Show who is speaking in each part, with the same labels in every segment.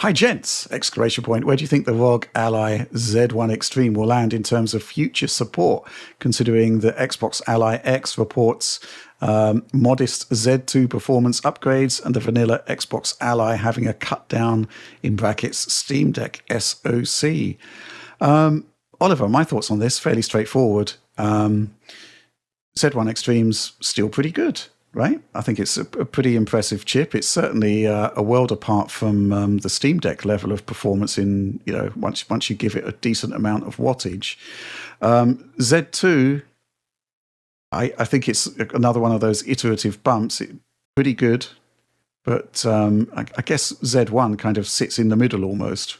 Speaker 1: Hi, gents! Exclamation point. Where do you think the ROG Ally Z1 Extreme will land in terms of future support, considering the Xbox Ally X reports modest Z2 performance upgrades and the vanilla Xbox Ally having a cut down in brackets Steam Deck SoC? Oliver, my thoughts on this, fairly straightforward. Z1 Extreme's still pretty good, right? I think it's a pretty impressive chip. It's certainly a world apart from the Steam Deck level of performance in, once you give it a decent amount of wattage. Z2, I think it's another one of those iterative bumps. Pretty good, but I guess Z1 kind of sits in the middle almost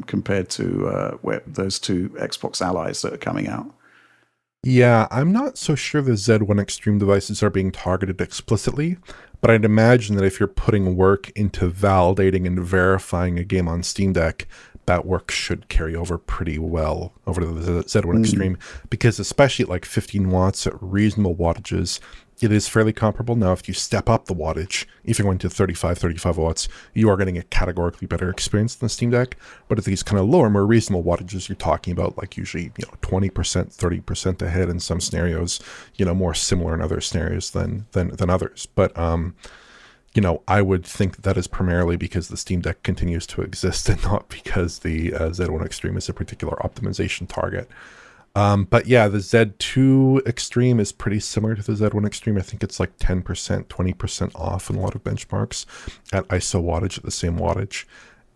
Speaker 1: compared to where those two Xbox Allies that are coming out.
Speaker 2: Yeah, I'm not so sure the Z1 Extreme devices are being targeted explicitly, but I'd imagine that if you're putting work into validating and verifying a game on Steam Deck, that work should carry over pretty well over to the Z1 Extreme, because especially at like 15 watts at reasonable wattages, it is fairly comparable. Now, if you step up the wattage, if you're going to 35 watts, you are getting a categorically better experience than the Steam Deck. But at these kind of lower, more reasonable wattages, you're talking about like usually 20%, 30% ahead in some scenarios, more similar in other scenarios than others. But I would think that is primarily because the Steam Deck continues to exist and not because the Z1 Extreme is a particular optimization target. But yeah, the Z2 Extreme is pretty similar to the Z1 Extreme. I think it's like 10%, 20% off in a lot of benchmarks at ISO wattage, at the same wattage.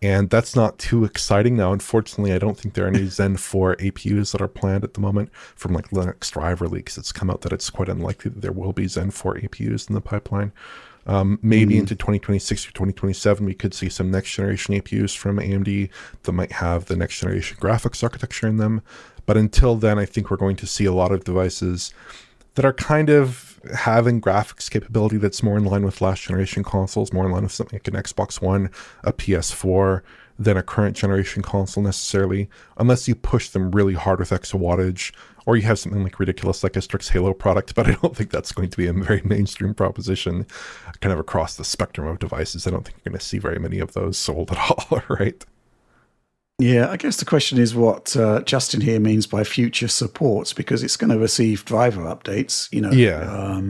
Speaker 2: And that's not too exciting now. Unfortunately, I don't think there are any Zen 4 APUs that are planned at the moment. From like Linux driver leaks, it's come out that it's quite unlikely that there will be Zen 4 APUs in the pipeline. Maybe into 2026 or 2027, we could see some next generation APUs from AMD that might have the next generation graphics architecture in them. But until then, I think we're going to see a lot of devices that are kind of having graphics capability that's more in line with last generation consoles, more in line with something like an Xbox One, a PS4, than a current generation console necessarily, unless you push them really hard with extra wattage, or you have something like ridiculous like a Strix Halo product. But I don't think that's going to be a very mainstream proposition kind of across the spectrum of devices. I don't think you're going to see very many of those sold at all, right?
Speaker 1: Yeah, I guess the question is what Justin here means by future support, because it's going to receive driver updates,
Speaker 2: Yeah.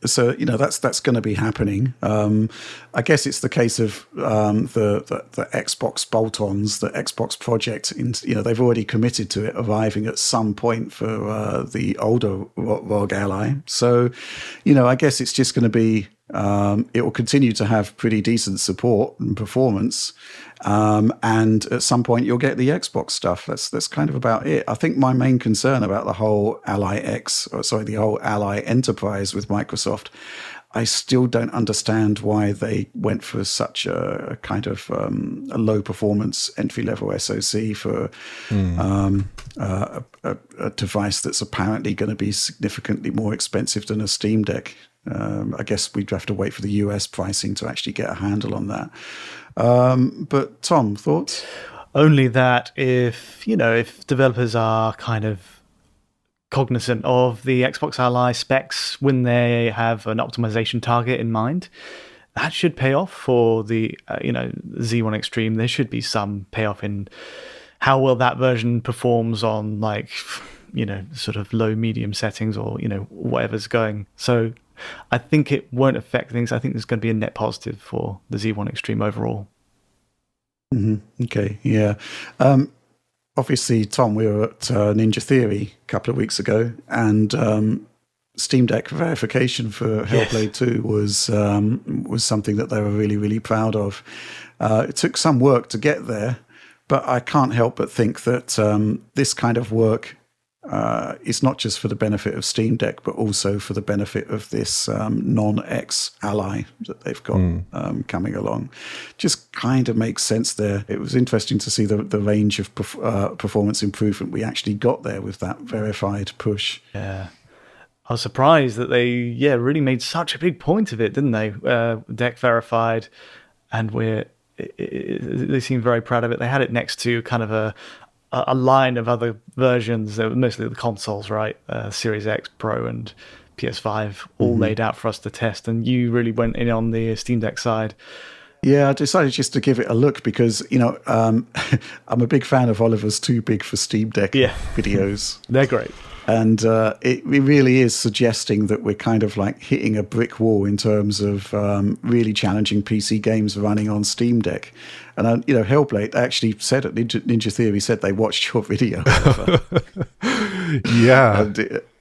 Speaker 1: So that's going to be happening. I guess it's the case of the Xbox bolt-ons, the Xbox project. They've already committed to it arriving at some point for the older ROG Ally. So, I guess it's just going to be. It will continue to have pretty decent support and performance, and at some point you'll get the Xbox stuff. That's kind of about it. I think my main concern about the whole the whole Ally Enterprise with Microsoft, I still don't understand why they went for such a kind of a low performance entry level SoC for a device that's apparently going to be significantly more expensive than a Steam Deck. I guess we'd have to wait for the US pricing to actually get a handle on that. But Tom, thoughts?
Speaker 3: Only that if developers are kind of cognizant of the Xbox Ally specs when they have an optimization target in mind, that should pay off for the Z1 Extreme. There should be some payoff in how well that version performs on sort of low medium settings or whatever's going. So I think it won't affect things. I think there's going to be a net positive for the Z1 Extreme overall.
Speaker 1: Mm-hmm. Okay, yeah. Obviously, Tom, we were at Ninja Theory a couple of weeks ago, and Steam Deck verification for Hellblade 2 was something that they were really, really proud of. It took some work to get there, but I can't help but think that this kind of work is not just for the benefit of Steam Deck, but also for the benefit of this non-X Ally that they've got coming along. Just kind of makes sense there. It was interesting to see the range of performance improvement we actually got there with that verified push.
Speaker 3: Yeah. I was surprised that they really made such a big point of it, didn't they? Deck verified, and they seem very proud of it. They had it next to kind of a line of other versions, mostly the consoles, right? Series X, Pro, and PS5, all laid out for us to test. And you really went in on the Steam Deck side.
Speaker 1: Yeah, I decided just to give it a look because, I'm a big fan of Oliver's Too Big for Steam Deck videos.
Speaker 3: They're great.
Speaker 1: And it really is suggesting that we're kind of like hitting a brick wall in terms of really challenging PC games running on Steam Deck. And, Hellblade actually said at Ninja Theory said they watched your video.
Speaker 2: Yeah.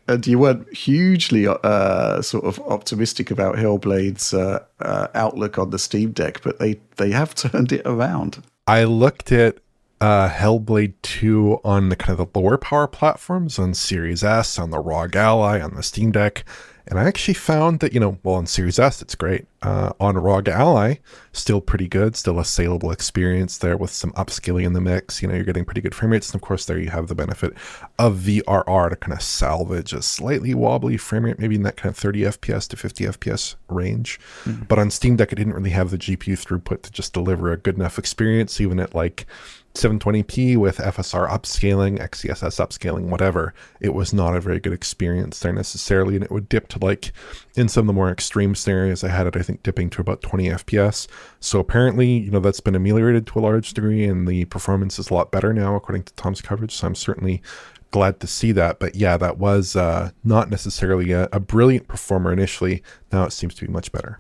Speaker 1: And you weren't hugely sort of optimistic about Hellblade's outlook on the Steam Deck, but they have turned it around.
Speaker 2: I looked at Hellblade 2 on the kind of the lower power platforms, on Series S, on the ROG Ally, on the Steam Deck, and I actually found that, on Series S, it's great. On ROG Ally, still pretty good, still a saleable experience there with some upscaling in the mix. You're getting pretty good frame rates, and of course there you have the benefit of VRR to kind of salvage a slightly wobbly frame rate, maybe in that kind of 30 FPS to 50 FPS range. Mm-hmm. But on Steam Deck, it didn't really have the GPU throughput to just deliver a good enough experience, even at like 720p with FSR upscaling, XeSS upscaling, whatever. It was not a very good experience there necessarily, and it would dip to like, in some of the more extreme scenarios, I had it, I think, dipping to about 20 FPS. So apparently, that's been ameliorated to a large degree, and the performance is a lot better now, according to Tom's coverage. So I'm certainly glad to see that. But yeah, that was not necessarily a brilliant performer initially. Now it seems to be much better.